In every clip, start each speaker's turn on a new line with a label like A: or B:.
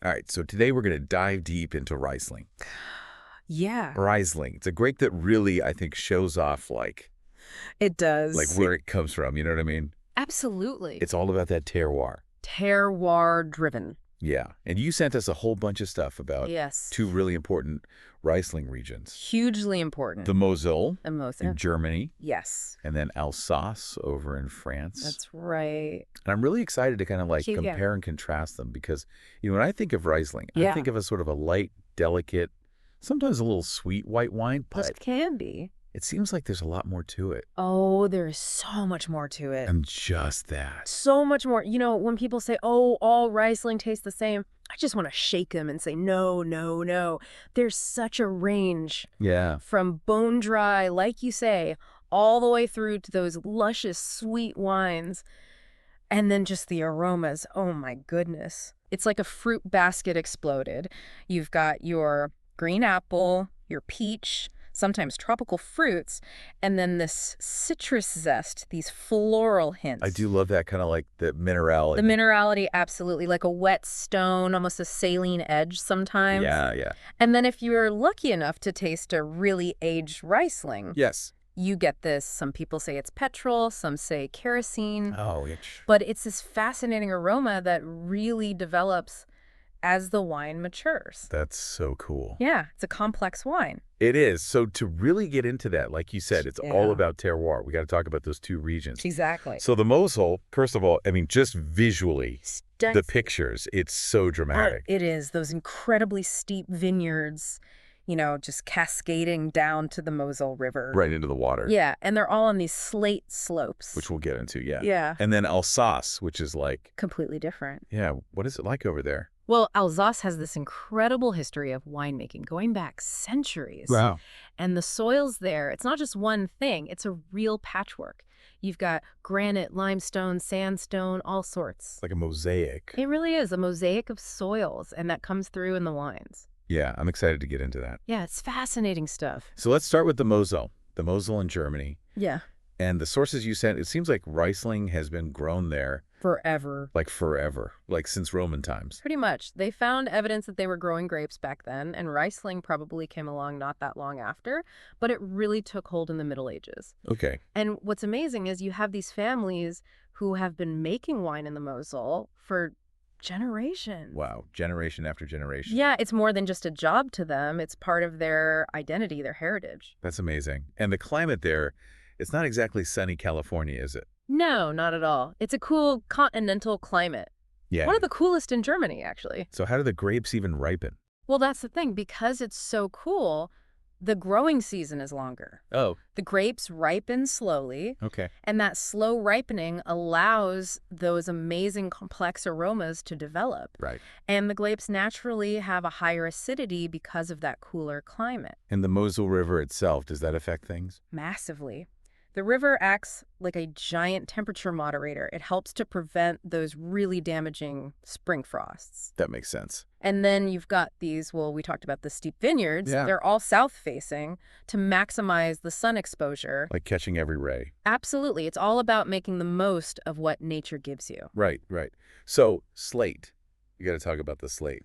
A: All right, so today we're going to dive deep into Riesling.
B: Yeah,
A: Riesling. It's a grape that really, I think, shows off
B: it
A: like
B: does.
A: where it comes from. You know what I mean?
B: Absolutely.
A: It's all about that terroir.
B: Terroir driven.
A: Yeah. And you sent us a whole bunch of stuff about
B: Yes.
A: two really important Riesling regions.
B: Hugely important.
A: The Mosel
B: The most.
A: in Germany,
B: Yes,
A: and then Alsace over in France.
B: that's right.
A: And I'm really excited to kind of like
B: Yeah.
A: compare and contrast them because, when I think of Riesling, I
B: Yeah.
A: think of a sort of a light, delicate, sometimes a little sweet white wine,
B: This
A: but
B: can be.
A: it seems like there's a lot more to it
B: Oh, there's so much more to it.
A: than just that.
B: So much more. When people say, oh, all Riesling tastes the same, I just want to shake them and say, no, no, no. There's such a range
A: Yeah.
B: from bone dry, like you say, all the way through to those luscious, sweet wines. And then just the aromas. Oh, my goodness. It's like a fruit basket exploded. You've got your green apple, your peach, sometimes tropical fruits, and then this citrus zest, these floral hints.
A: I do love that kind of like the minerality.
B: The minerality, absolutely, like a wet stone, almost a saline edge sometimes.
A: Yeah, yeah.
B: And then if you're lucky enough to taste a really aged Riesling,
A: Yes.
B: you get this. Some people say it's petrol, some say kerosene.
A: Oh,
B: But it's this fascinating aroma that really develops as the wine matures.
A: that's so cool.
B: Yeah, it's a complex wine.
A: It is. So to really get into that, like you said, it's all
B: Yeah.
A: about terroir. We got to talk about those two regions.
B: Exactly.
A: So the Mosel, first of all, I mean, just visually, the
B: Stunning.
A: pictures, it's so dramatic.
B: It is. Those incredibly steep vineyards, just cascading down to the Mosel River.
A: Right into the water.
B: Yeah, and they're all on these slate slopes.
A: Which we'll get into, yeah.
B: Yeah.
A: And then Alsace, which is like,
B: Completely different.
A: yeah, what is it like over there?
B: Well, Alsace has this incredible history of winemaking going back centuries.
A: Wow.
B: And the soils there, it's not just one thing, it's a real patchwork. You've got granite, limestone, sandstone, all sorts.
A: It's like a mosaic.
B: It really is a mosaic of soils, and that comes through in the wines.
A: Yeah, I'm excited to get into that.
B: Yeah, it's fascinating stuff.
A: So let's start with the Mosel in Germany.
B: Yeah.
A: And the sources you sent, it seems like Riesling has been grown there
B: Forever.
A: like forever, like since Roman times.
B: Pretty much. They found evidence that they were growing grapes back then, and Riesling probably came along not that long after, but it really took hold in the Middle Ages.
A: Okay.
B: And what's amazing is you have these families who have been making wine in the Mosel for generations.
A: Wow. Generation after generation.
B: Yeah, it's more than just a job to them. It's part of their identity, their heritage.
A: That's amazing. And the climate there, it's not exactly sunny California, is it?
B: No, not at all. It's a cool continental climate.
A: Yeah.
B: One of the coolest in Germany, actually.
A: So how do the grapes even ripen?
B: Well, that's the thing. Because it's so cool, the growing season is longer.
A: Oh,
B: The grapes ripen slowly,
A: okay.
B: and that slow ripening allows those amazing complex aromas to develop.
A: Right.
B: And the grapes naturally have a higher acidity because of that cooler climate.
A: And the Mosel River itself, does that affect things?
B: Massively. The river acts like a giant temperature moderator. It helps to prevent those really damaging spring frosts.
A: That makes sense.
B: And then you've got these, well, we talked about the steep vineyards.
A: Yeah.
B: They're all south-facing to maximize the sun exposure.
A: Like catching every ray.
B: Absolutely. It's all about making the most of what nature gives you.
A: Right, right. So slate. You got to talk about the slate.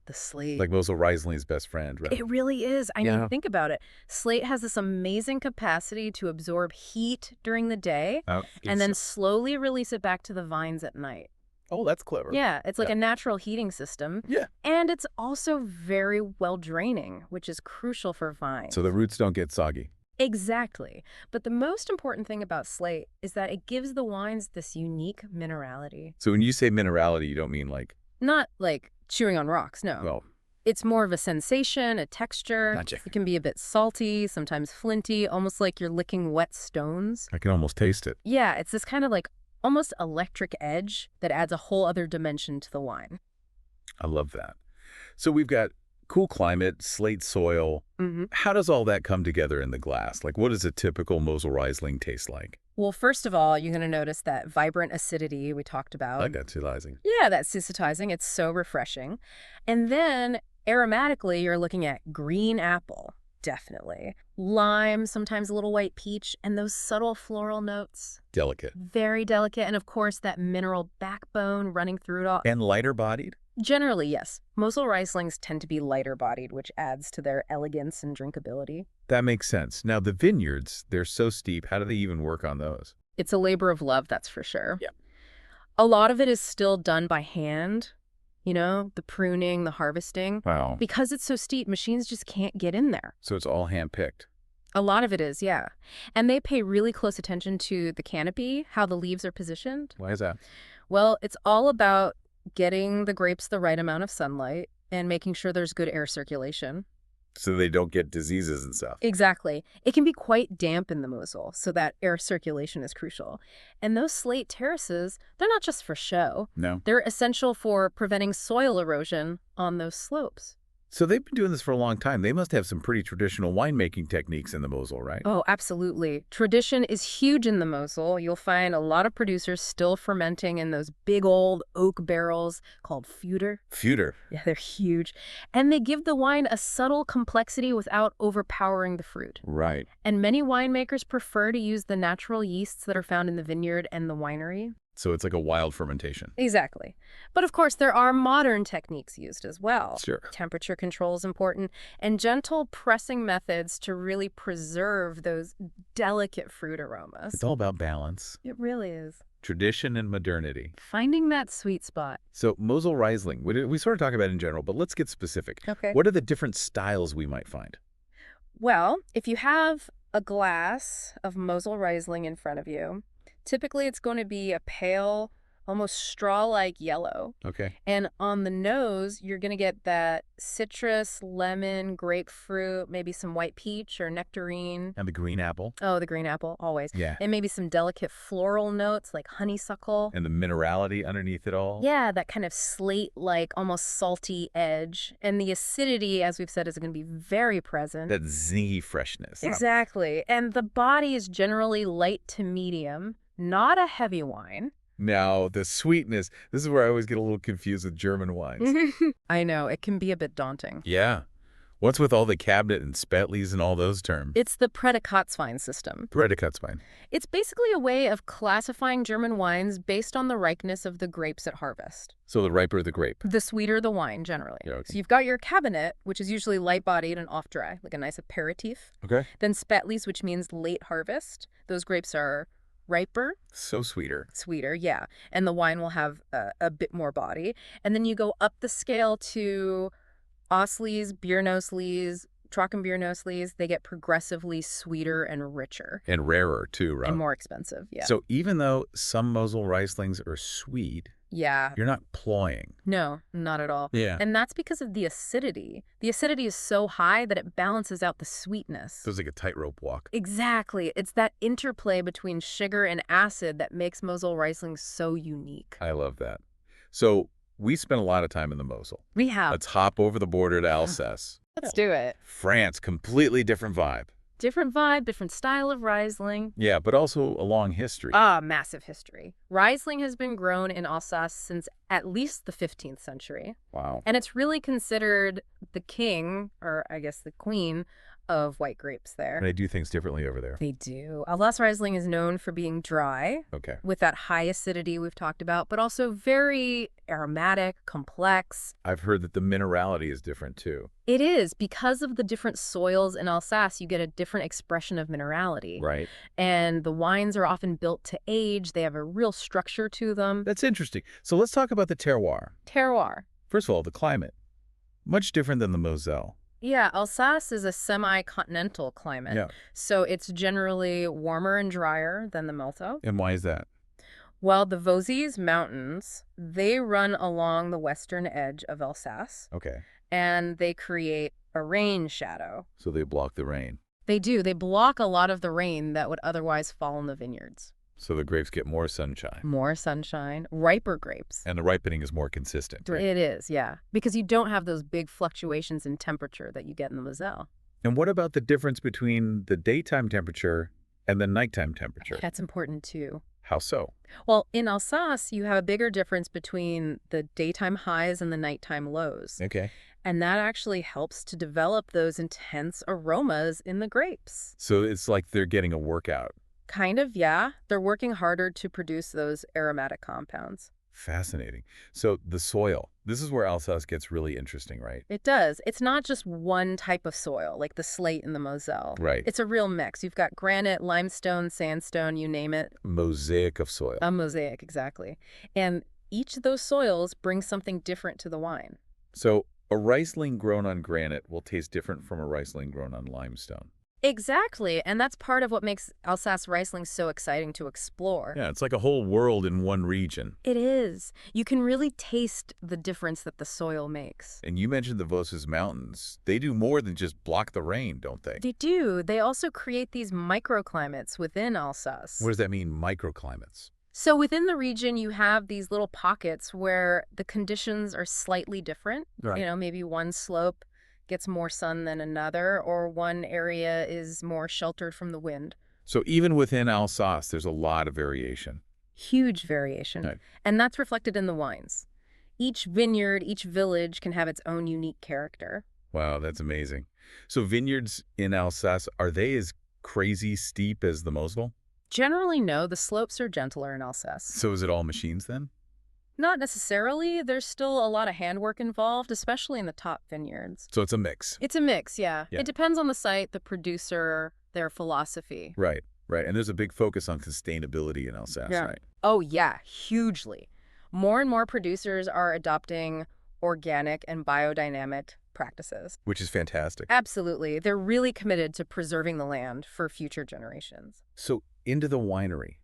B: The slate.
A: Like Mosel Riesling's best friend, right?
B: It really is. I
A: Yeah.
B: mean, think about it. Slate has this amazing capacity to absorb heat during the day and then slowly release it back to the vines at night.
A: Oh, that's clever.
B: Yeah, it's like
A: Yeah.
B: a natural heating system.
A: Yeah.
B: And it's also very well draining, which is crucial for vines.
A: So the roots don't get soggy.
B: Exactly. But the most important thing about slate is that it gives the wines this unique minerality.
A: So when you say minerality, you don't mean like,
B: Not like chewing on rocks, no.
A: well,
B: It's more of a sensation, a texture.
A: Gotcha.
B: It can be a bit salty, sometimes flinty, almost like you're licking wet stones.
A: I can almost taste it.
B: Yeah, it's this kind of like almost electric edge that adds a whole other dimension to the wine.
A: I love that. So we've got cool climate, slate soil. How does all that come together in the glass? Like, what does a typical Mosel Riesling taste like?
B: Well, first of all, you're going to notice that vibrant acidity we talked about.
A: Like that titillizing.
B: Yeah, that's sensitizing. It's so refreshing. And then aromatically, you're looking at green apple, definitely. Lime, sometimes a little white peach, and those subtle floral notes.
A: Delicate.
B: Very delicate. And of course, that mineral backbone running through it all.
A: And lighter bodied?
B: Generally, yes. Mosel Rieslings tend to be lighter bodied, which adds to their elegance and drinkability.
A: That makes sense. Now, the vineyards, they're so steep. How do they even work on those?
B: It's a labor of love, that's for sure.
A: Yeah.
B: A lot of it is still done by hand, the pruning, the harvesting.
A: Wow.
B: Because it's so steep, machines just can't get in there.
A: So it's all hand-picked.
B: A lot of it is, yeah. And they pay really close attention to the canopy, how the leaves are positioned.
A: Why is that?
B: Well, it's all about getting the grapes the right amount of sunlight and making sure there's good air circulation.
A: So they don't get diseases and stuff.
B: Exactly. It can be quite damp in the Mosel, so that air circulation is crucial. And those slate terraces, they're not just for show.
A: No.
B: They're essential for preventing soil erosion on those slopes.
A: So they've been doing this for a long time. They must have some pretty traditional winemaking techniques in the Mosel, right?
B: Oh, absolutely. Tradition is huge in the Mosel. You'll find a lot of producers still fermenting in those big old oak barrels called Feuder.
A: Feuder.
B: Yeah, they're huge. And they give the wine a subtle complexity without overpowering the fruit.
A: Right.
B: And many winemakers prefer to use the natural yeasts that are found in the vineyard and the winery.
A: So it's like a wild fermentation.
B: Exactly. But of course, there are modern techniques used as well.
A: Sure.
B: Temperature control is important, and gentle pressing methods to really preserve those delicate fruit aromas.
A: It's all about balance,
B: It really is.
A: tradition, and modernity.
B: Finding that sweet spot.
A: So Mosel Riesling, we sort of talk about it in general, but let's get specific.
B: Okay.
A: What are the different styles we might find?
B: Well, if you have a glass of Mosel Riesling in front of you, typically it's going to be a pale, almost straw-like yellow.
A: Okay.
B: And on the nose, you're going to get that citrus, lemon, grapefruit, maybe some white peach or nectarine.
A: And the green apple.
B: Oh, the green apple, always.
A: Yeah.
B: And maybe some delicate floral notes like honeysuckle.
A: And the minerality underneath it all.
B: Yeah, that kind of slate-like, almost salty edge. And the acidity, as we've said, is going to be very present.
A: That zingy freshness.
B: Exactly. And the body is generally light to medium, not a heavy wine.
A: Now, the sweetness, this is where I always get a little confused with German wines.
B: I know, it can be a bit daunting.
A: Yeah. What's with all the cabinet and Spätlis and all those terms?
B: It's the Prädikatswein system.
A: Prädikatswein.
B: It's basically a way of classifying German wines based on the ripeness of the grapes at harvest.
A: So the riper the grape.
B: The sweeter the wine, generally.
A: Yeah, okay.
B: So you've got your cabinet, which is usually light-bodied and off-dry, like a nice aperitif.
A: Okay.
B: Then Spätlis, which means late harvest. Those grapes are riper,
A: So sweeter.
B: sweeter, yeah. And the wine will have a bit more body. And then you go up the scale to Auslese, Biernoslees, Trockenbiernoslees. They get progressively sweeter and richer.
A: And rarer, too, right?
B: And more expensive, yeah.
A: So even though some Mosel Rieslings are sweet,
B: Yeah.
A: you're not cloying.
B: No, not at all.
A: Yeah.
B: And that's because of the acidity. The acidity is so high that it balances out the sweetness.
A: So it's like a tightrope walk.
B: Exactly. It's that interplay between sugar and acid that makes Mosel Riesling so unique.
A: I love that. So we spent a lot of time in the Mosel.
B: We have.
A: Let's hop over the border to Alsace.
B: Let's do it.
A: France, completely different vibe.
B: Different vibe, different style of Riesling.
A: Yeah, but also a long history.
B: Massive history. Riesling has been grown in Alsace since at least the 15th century.
A: Wow.
B: And it's really considered the king, or I guess the queen, of white grapes there.
A: And they do things differently over there.
B: They do. Alsace Riesling is known for being dry,
A: Okay.
B: with that high acidity we've talked about, but also very aromatic, complex.
A: I've heard that the minerality is different, too.
B: It is. Because of the different soils in Alsace, you get a different expression of minerality.
A: Right.
B: And the wines are often built to age. They have a real structure to them.
A: That's interesting. So let's talk about the terroir.
B: Terroir.
A: First of all, the climate. Much different than the Moselle.
B: Yeah, Alsace is a semi-continental climate.
A: Yeah.
B: So it's generally warmer and drier than the Moselle.
A: And why is that?
B: Well, the Vosges Mountains, they run along the western edge of Alsace,
A: Okay.
B: and they create a rain shadow.
A: So they block the rain.
B: They do. They block a lot of the rain that would otherwise fall in the vineyards.
A: So the grapes get more sunshine.
B: More sunshine, riper grapes.
A: And the ripening is more consistent, right?
B: It is, yeah. Because you don't have those big fluctuations in temperature that you get in the Moselle.
A: And what about the difference between the daytime temperature and the nighttime temperature?
B: That's important, too.
A: How so?
B: Well, in Alsace, you have a bigger difference between the daytime highs and the nighttime lows.
A: Okay.
B: And that actually helps to develop those intense aromas in the grapes.
A: So it's like they're getting a workout.
B: Kind of, yeah. They're working harder to produce those aromatic compounds.
A: Fascinating. So the soil, this is where Alsace gets really interesting, right?
B: It does. It's not just one type of soil, like the slate in the Moselle.
A: Right.
B: It's a real mix. You've got granite, limestone, sandstone, you name it.
A: Mosaic of soil.
B: A mosaic, exactly. And each of those soils brings something different to the wine.
A: So a Riesling grown on granite will taste different from a Riesling grown on limestone.
B: Exactly, and that's part of what makes Alsace Riesling so exciting to explore.
A: Yeah, it's like a whole world in one region.
B: It is. You can really taste the difference that the soil makes.
A: And you mentioned the Vosges Mountains. They do more than just block the rain, don't they?
B: They do. They also create these microclimates within
A: What
B: Alsace.
A: does that mean, microclimates?
B: So within the region, you have these little pockets where the conditions are slightly different.
A: Right.
B: Maybe one slope gets more sun than another, or one area is more sheltered from the wind.
A: So even within Alsace, there's a lot of variation.
B: Huge variation.
A: Right.
B: And that's reflected in the wines. Each vineyard, each village can have its own unique character.
A: Wow, that's amazing. So vineyards in Alsace, are they as crazy steep as the Mosel?
B: Generally, no, the slopes are gentler in Alsace.
A: So is it all machines then?
B: Not necessarily. There's still a lot of handwork involved, especially in the top vineyards.
A: So it's a mix.
B: It's a mix, yeah.
A: Yeah.
B: It depends on the site, the producer, their philosophy.
A: Right, right. And there's a big focus on sustainability in Alsace,
B: Yeah.
A: right?
B: Oh, yeah, hugely. More and more producers are adopting organic and biodynamic practices.
A: Which is fantastic.
B: Absolutely. They're really committed to preserving the land for future generations.
A: So into the winery,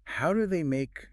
A: how do they make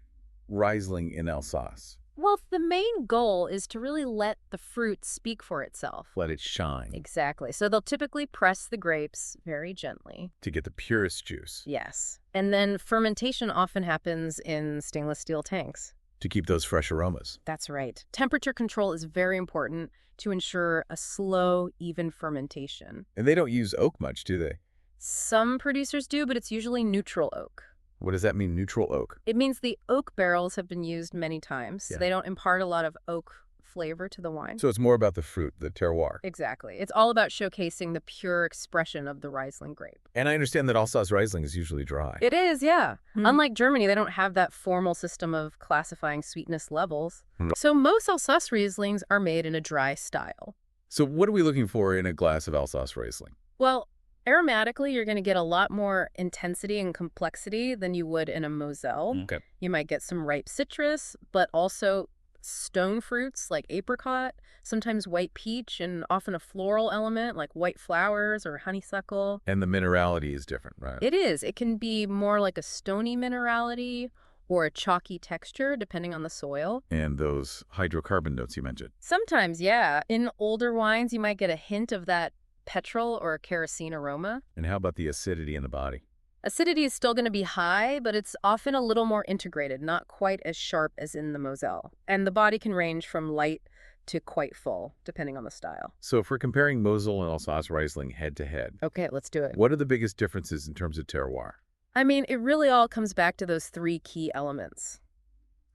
A: Riesling in Alsace?
B: Well, the main goal is to really let the fruit speak for itself.
A: Let it shine
B: Exactly. So they'll typically press the grapes very gently.
A: to get the purest juice,
B: Yes. And then fermentation often happens in stainless steel tanks.
A: to keep those fresh aromas.
B: That's right. Temperature control is very important to ensure a slow, even fermentation.
A: And they don't use oak much, do they?
B: Some producers do, but it's usually neutral oak.
A: What does that mean, neutral oak?
B: It means the oak barrels have been used many times, so
A: Yeah.
B: they don't impart a lot of oak flavor to the wine.
A: So it's more about the fruit, the terroir.
B: Exactly. It's all about showcasing the pure expression of the Riesling grape.
A: And I understand that Alsace Riesling is usually dry.
B: It is, yeah.
A: Hmm.
B: Unlike Germany, they don't have that formal system of classifying sweetness levels.
A: Hmm.
B: So most Alsace Rieslings are made in a dry style.
A: So what are we looking for in a glass of Alsace Riesling?
B: Well, aromatically, you're going to get a lot more intensity and complexity than you would in a Moselle.
A: Okay.
B: You might get some ripe citrus, but also stone fruits like apricot, sometimes white peach, and often a floral element like white flowers or honeysuckle.
A: And the minerality is different, right?
B: It is. It can be more like a stony minerality or a chalky texture, depending on the soil.
A: And those hydrocarbon notes you mentioned.
B: Sometimes, yeah. In older wines, you might get a hint of that petrol or kerosene aroma.
A: And how about the acidity in the body?
B: Acidity is still going to be high, but it's often a little more integrated, not quite as sharp as in the Moselle. And the body can range from light to quite full, depending on the style.
A: So if we're comparing Mosel and Alsace Riesling head to head,
B: Okay, let's do it.
A: what are the biggest differences in terms of terroir?
B: I mean, it really all comes back to those three key elements: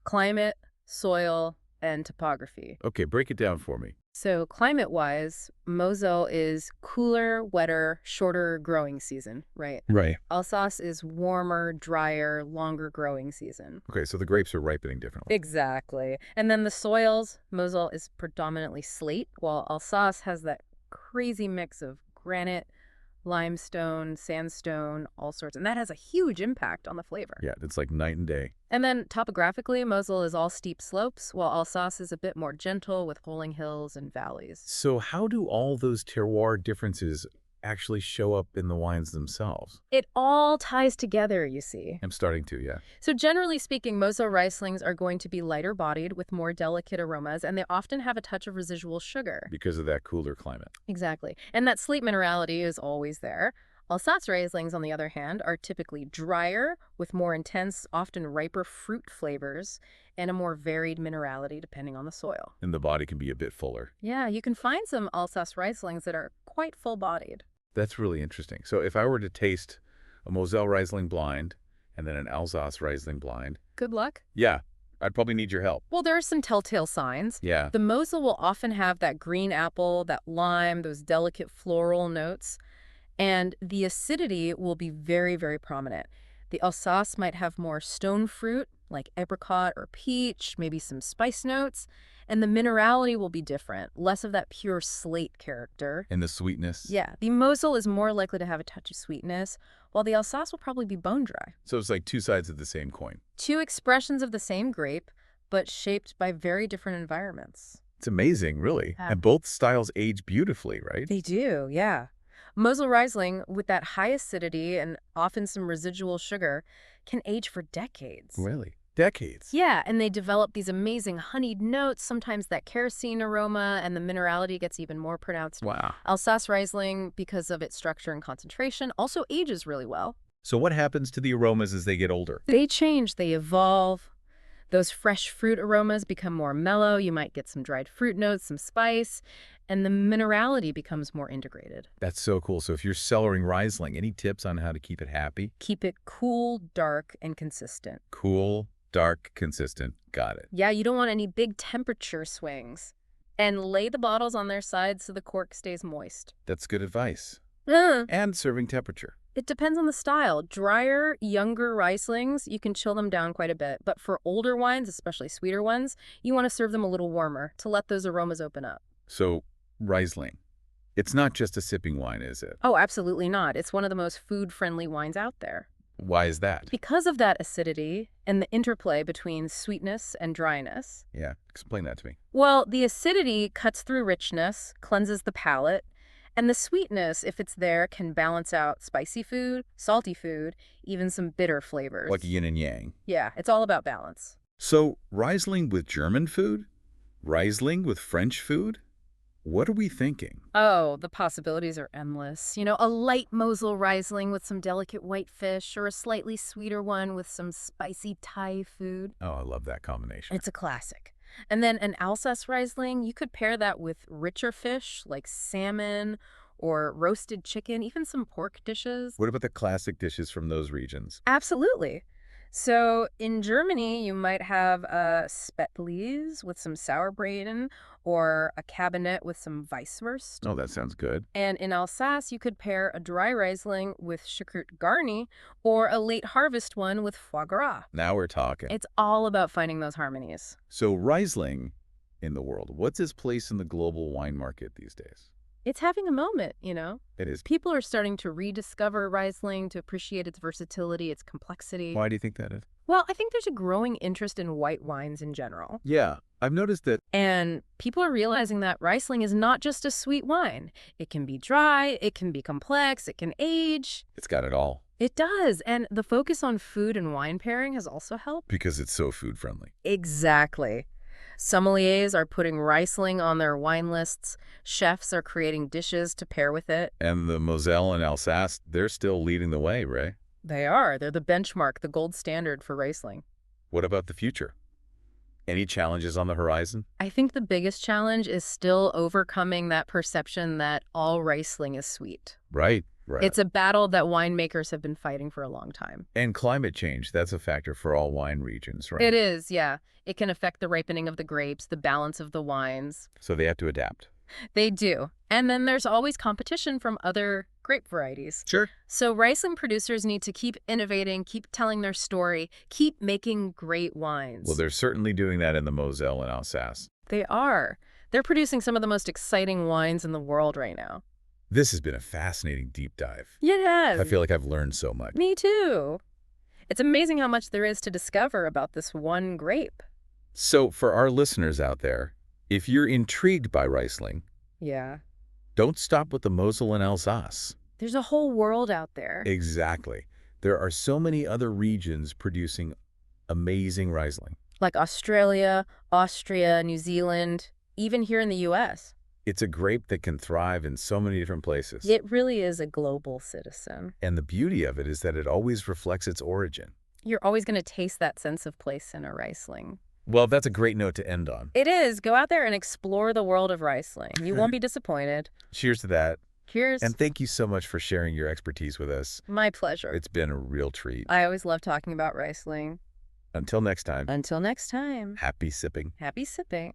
B: climate, soil, and topography.
A: Okay, break it down for me.
B: So climate-wise, Moselle is cooler, wetter, shorter growing season, right?
A: Right.
B: Alsace is warmer, drier, longer growing season.
A: Okay, so the grapes are ripening differently.
B: Exactly. And then the soils, Moselle is predominantly slate, while Alsace has that crazy mix of granite, limestone, sandstone, all sorts. And that has a huge impact on the flavor.
A: Yeah, it's like night and day.
B: And then topographically, Moselle is all steep slopes, while Alsace is a bit more gentle with rolling hills and valleys.
A: So how do all those terroir differences actually show up in the wines themselves?
B: It all ties together, you see.
A: I'm starting to, yeah.
B: So generally speaking, Moselle Rieslings are going to be lighter bodied with more delicate aromas, and they often have a touch of residual sugar.
A: Because of that cooler climate.
B: Exactly. And that slate minerality is always there. Alsace Rieslings, on the other hand, are typically drier with more intense, often riper fruit flavors and a more varied minerality depending on the soil.
A: And the body can be a bit fuller.
B: Yeah, you can find some Alsace Rieslings that are quite full-bodied.
A: That's really interesting. So if I were to taste a Moselle Riesling blind and then an Alsace Riesling blind,
B: Good luck.
A: yeah, I'd probably need your help.
B: Well, there are some telltale signs.
A: Yeah.
B: The Moselle will often have that green apple, that lime, those delicate floral notes, and the acidity will be very, very prominent. The Alsace might have more stone fruit, like apricot or peach, maybe some spice notes, and the minerality will be different, less of that pure slate character.
A: And the sweetness?
B: Yeah, the Mosel is more likely to have a touch of sweetness, while the Alsace will probably be bone dry.
A: So it's like two sides of the same coin.
B: Two expressions of the same grape, but shaped by very different environments.
A: It's amazing, really.
B: Yeah.
A: And both styles age beautifully, right?
B: They do, yeah. Mosel Riesling, with that high acidity and often some residual sugar, can age for decades.
A: Really? Decades?
B: Yeah, and they develop these amazing honeyed notes, sometimes that kerosene aroma, and the minerality gets even more pronounced.
A: Wow.
B: Alsace Riesling, because of its structure and concentration, also ages really well.
A: So what happens to the aromas as they get older?
B: They change, they evolve. Those fresh fruit aromas become more mellow. You might get some dried fruit notes, some spice, and the minerality becomes more integrated.
A: That's so cool. So if you're cellaring Riesling, any tips on how to keep it happy?
B: Keep it cool, dark, and consistent.
A: Cool, dark, consistent. Got it.
B: Yeah, you don't want any big temperature swings. And lay the bottles on their sides so the cork stays moist.
A: That's good advice.
B: Uh,
A: And serving temperature.
B: It depends on the style. Drier, younger Rieslings, you can chill them down quite a bit. But for older wines, especially sweeter ones, you want to serve them a little warmer to let those aromas open up.
A: So Riesling, it's not just a sipping wine, is it?
B: Oh, absolutely not. It's one of the most food-friendly wines out there.
A: Why is that?
B: Because of that acidity and the interplay between sweetness and dryness.
A: Yeah, explain that to me.
B: Well, the acidity cuts through richness, cleanses the palate, and the sweetness, if it's there, can balance out spicy food, salty food, even some bitter flavors.
A: Like yin and yang.
B: Yeah, it's all about balance.
A: So Riesling with German food? Riesling with French food? What are we thinking?
B: Oh, the possibilities are endless. You know, a light Mosel Riesling with some delicate white fish, or a slightly sweeter one with some spicy Thai food.
A: Oh, I love that combination.
B: It's a classic. And then an Alsace Riesling, you could pair that with richer fish like salmon or roasted chicken, even some pork dishes.
A: What about the classic dishes from those regions?
B: Absolutely. So in Germany, you might have a Spätlese with some Sauerbraten or a Cabinet with some Weisswurst.
A: Oh, that sounds good.
B: And in Alsace, you could pair a dry Riesling with Schückert Garni or a late harvest one with foie gras.
A: Now we're talking.
B: It's all about finding those harmonies.
A: So Riesling in the world, what's its place in the global wine market these days?
B: It's having a moment, you know?
A: It is.
B: People are starting to rediscover Riesling, to appreciate its versatility, its complexity.
A: Why do you think that is?
B: Well, I think there's a growing interest in white wines in general.
A: Yeah, I've noticed that.
B: And people are realizing that Riesling is not just a sweet wine. It can be dry, it can be complex, it can age.
A: It's got it all.
B: It does. And the focus on food and wine pairing has also helped.
A: Because it's so food friendly.
B: Exactly. Sommeliers are putting Riesling on their wine lists. Chefs are creating dishes to pair with it.
A: And the Moselle and Alsace, they're still leading the way, Ray.
B: They are. They're the benchmark, the gold standard for Riesling.
A: What about the future? Any challenges on the horizon?
B: I think the biggest challenge is still overcoming that perception that all Riesling is sweet.
A: Right.
B: It's a battle that winemakers have been fighting for a long time.
A: And climate change, that's a factor for all wine regions, right?
B: It is, yeah. It can affect the ripening of the grapes, the balance of the wines.
A: So they have to adapt.
B: They do. And then there's always competition from other grape varieties.
A: Sure.
B: So Riesling producers need to keep innovating, keep telling their story, keep making great wines.
A: Well, they're certainly doing that in the Moselle and Alsace.
B: They are. They're producing some of the most exciting wines in the world right now.
A: This has been a fascinating deep dive.
B: Yes.
A: I feel like I've learned so much.
B: Me too. It's amazing how much there is to discover about this one grape.
A: So for our listeners out there, if you're intrigued by Riesling,
B: Yeah.
A: don't stop with the Mosel and Alsace.
B: There's a whole world out there.
A: Exactly. There are so many other regions producing amazing Riesling.
B: Like Australia, Austria, New Zealand, even here in the U.S.
A: It's a grape that can thrive in so many different places.
B: It really is a global citizen.
A: And the beauty of it is that it always reflects its origin.
B: You're always going to taste that sense of place in a Riesling.
A: Well, that's a great note to end on.
B: It is. Go out there and explore the world of Riesling. You won't be disappointed.
A: Cheers to that.
B: Cheers.
A: And thank you so much for sharing your expertise with us.
B: My pleasure.
A: It's been a real treat.
B: I always love talking about Riesling.
A: Until next time,
B: Until next time.
A: happy sipping.
B: Happy sipping.